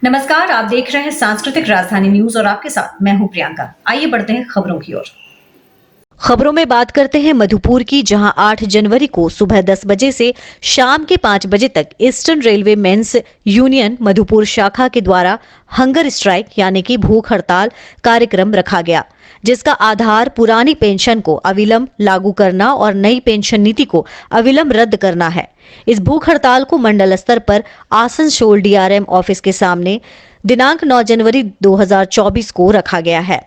नमस्कार, आप देख रहे हैं सांस्कृतिक राजधानी न्यूज और आपके साथ मैं हूं प्रियंका। आइए बढ़ते हैं खबरों की ओर। खबरों में बात करते हैं मधुपुर की, जहां 8 जनवरी को सुबह 10 बजे से शाम के 5 बजे तक Eastern Railway Men's Union Madhupur शाखा के द्वारा हंगर स्ट्राइक यानी कि भूख हड़ताल कार्यक्रम रखा गया, जिसका आधार पुरानी पेंशन को अविलंब लागू करना और नई पेंशन नीति को अविलंब रद्द करना है। इस भूख हड़ताल को मंडल स्तर पर आसनसोल डीआरएम ऑफिस के सामने दिनांक 9 जनवरी 2024 को रखा गया है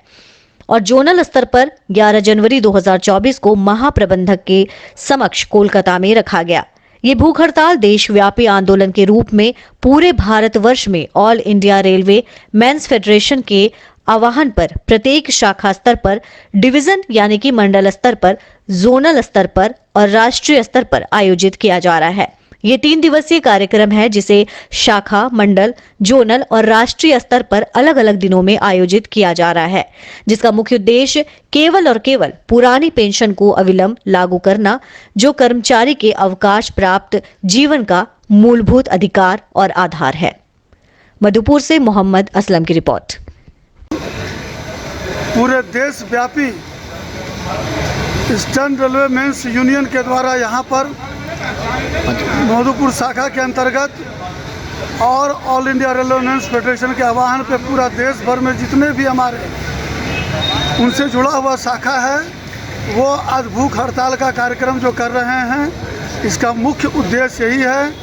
और जोनल स्तर पर 11 जनवरी 2024 को महाप्रबंधक के समक्ष कोलकाता में रखा गया। ये भूख हड़ताल देशव्यापी आंदोलन के रूप में पूरे भारतवर्ष में All India Railway Men's Federation के आह्वान पर प्रत्येक शाखा स्तर पर, डिवीजन यानी कि मंडल स्तर पर, जोनल स्तर पर और राष्ट्रीय स्तर पर आयोजित किया जा रहा है। ये 3 दिवसीय कार्यक्रम है जिसे शाखा, मंडल, जोनल और राष्ट्रीय स्तर पर अलग अलग दिनों में आयोजित किया जा रहा है, जिसका मुख्य उद्देश्य केवल और केवल पुरानी पेंशन को अविलंब लागू करना, जो कर्मचारी के अवकाश प्राप्त जीवन का मूलभूत अधिकार और आधार है। मधुपुर से मोहम्मद असलम की रिपोर्ट। पूरे देश व्यापी ईस्टर्न रेलवे मेंस यूनियन के द्वारा यहाँ पर मधुपुर शाखा के अंतर्गत और All India Railway Men's Federation के आह्वान पे पूरा देश भर में जितने भी हमारे उनसे जुड़ा हुआ शाखा है वो आज भूख हड़ताल का कार्यक्रम जो कर रहे हैं। इसका मुख्य उद्देश्य यही है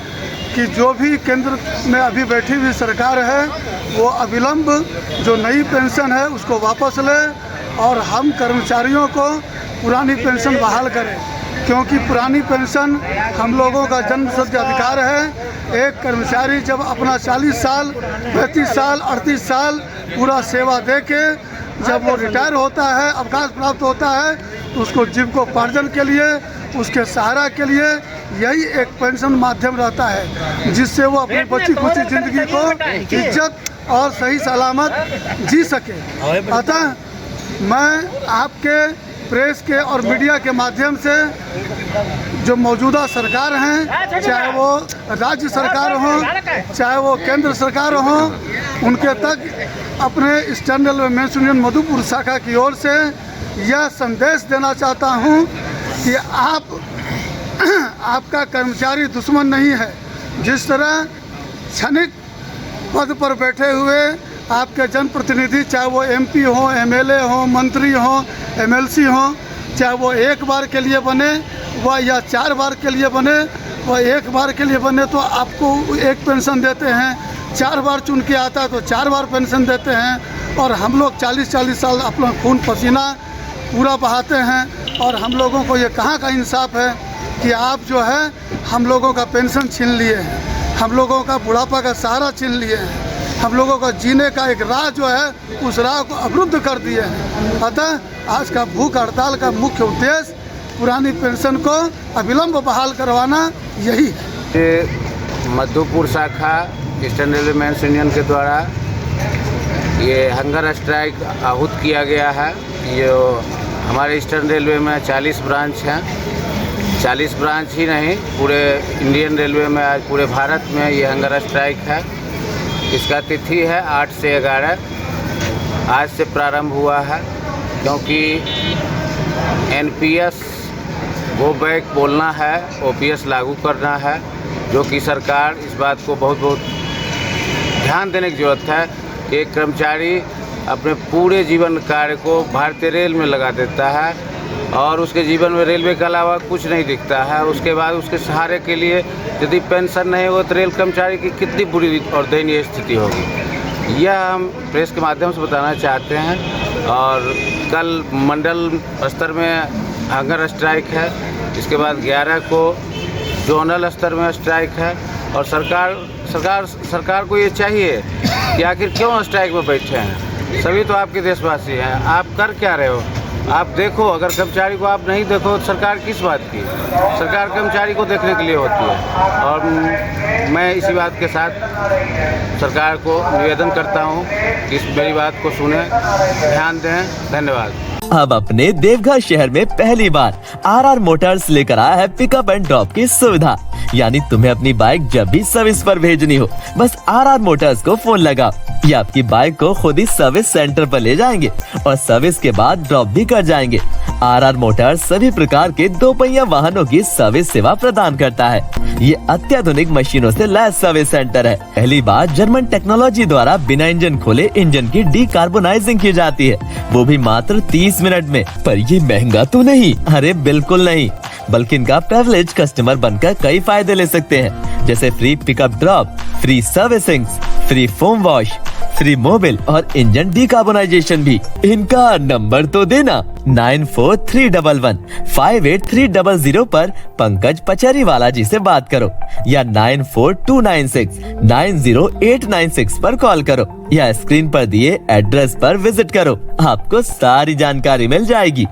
कि जो भी केंद्र में अभी बैठी हुई सरकार है वो अविलंब जो नई पेंशन है उसको वापस ले और हम कर्मचारियों को पुरानी पेंशन बहाल करें, क्योंकि पुरानी पेंशन हम लोगों का जन्मसिद्ध अधिकार है। एक कर्मचारी जब अपना 40 साल, 35 साल, 38 साल पूरा सेवा दे के जब वो रिटायर होता है, अवकाश प्राप्त होता है, तो उसको जीविकोपार्जन के लिए, उसके सहारा के लिए यही एक पेंशन माध्यम रहता है, जिससे वो अपनी बची खुची ज़िंदगी को इज्जत और सही सलामत जी सके। अतः मैं आपके प्रेस के और मीडिया के माध्यम से जो मौजूदा सरकार हैं, चाहे वो राज्य सरकार हो, चाहे वो केंद्र सरकार हो, उनके तक अपने Eastern Railway Men's Union Madhupur शाखा की ओर से यह संदेश देना चाहता हूं कि आपका कर्मचारी दुश्मन नहीं है। जिस तरह क्षणिक पद पर बैठे हुए आपके जनप्रतिनिधि, चाहे वो एमपी हो, एमएलए हो, मंत्री हो, एमएलसी हो, चाहे वो एक बार के लिए बने व या 4 बार के लिए बने, वह एक बार के लिए बने तो आपको एक पेंशन देते हैं, 4 बार चुन के आता है तो 4 बार पेंशन देते हैं। और हम लोग 40-40 साल अपना खून पसीना पूरा बहाते हैं और हम लोगों को ये कहाँ का इंसाफ है कि आप जो है हम लोगों का पेंशन छीन लिए हैं, हम लोगों का बुढ़ापा का सहारा छीन लिए हैं, हम लोगों का जीने का एक राह जो है उस राह को अवरुद्ध कर दिए हैं। अतः आज का भूख हड़ताल का मुख्य उद्देश्य पुरानी पेंशन को अविलंब बहाल करवाना यही है। मधुपुर शाखा ईस्टर्न रेलवे मेंस यूनियन के द्वारा ये हंगर स्ट्राइक आहूत किया गया है। ये हमारे ईस्टर्न रेलवे में 40 ब्रांच हैं, 40 ब्रांच ही नहीं पूरे इंडियन रेलवे में आज पूरे भारत में ये हंगर स्ट्राइक है। इसका तिथि है 8 से 11, आज से प्रारंभ हुआ है, क्योंकि एनपीएस गो बैक बोलना है, ओपीएस लागू करना है, जो कि सरकार इस बात को बहुत ध्यान देने की ज़रूरत है कि एक कर्मचारी अपने पूरे जीवन कार्य को भारतीय रेल में लगा देता है और उसके जीवन में रेलवे के अलावा कुछ नहीं दिखता है। उसके बाद उसके सहारे के लिए यदि पेंशन नहीं हो तो रेल कर्मचारी की कितनी बुरी और दयनीय स्थिति होगी, यह हम प्रेस के माध्यम से बताना चाहते हैं। और कल मंडल स्तर में हंगर स्ट्राइक है, इसके बाद 11 को जोनल स्तर में स्ट्राइक है। और सरकार को ये चाहिए कि आखिर क्यों स्ट्राइक में बैठे हैं, सभी तो आपके देशवासी हैं, आप कर क्या रहे हो? आप देखो, अगर कर्मचारी को आप नहीं देखो तो सरकार किस बात की? सरकार कर्मचारी को देखने के लिए होती है। और मैं इसी बात के साथ सरकार को निवेदन करता हूं कि इस मेरी बात को सुने, ध्यान दें। धन्यवाद। अब अपने देवघर शहर में पहली बार आरआर मोटर्स लेकर आया है पिकअप एंड ड्रॉप की सुविधा, यानी तुम्हें अपनी बाइक जब भी सर्विस पर भेजनी हो, बस RR मोटर्स को फोन लगाओ। ये आपकी बाइक को खुद ही सर्विस सेंटर पर ले जाएंगे और सर्विस के बाद ड्रॉप भी कर जाएंगे। RR मोटर्स सभी प्रकार के 2 पहिया वाहनों की सर्विस सेवा प्रदान करता है। ये अत्याधुनिक मशीनों से लैस सर्विस सेंटर है। पहली बार जर्मन टेक्नोलॉजी द्वारा बिना इंजन खोले इंजन की डीकार्बोनाइजिंग की जाती है, वो भी मात्र 30 मिनट में। पर ये महंगा तो नहीं? अरे बिल्कुल नहीं, बल्कि इनका प्रिविलेज कस्टमर बनकर कई फायदे ले सकते हैं, जैसे free pickup drop, free servicing, free foam wash, free Mobil और इंजन डीकार्बोनाइजेशन भी। इनका नंबर तो देना 9431158300 पर पंकज पचरीवाला जी से बात करो या 9429690896 पर कॉल करो या स्क्रीन पर दिए एड्रेस पर विजिट करो। आपको सारी जानकारी मिल जाएगी।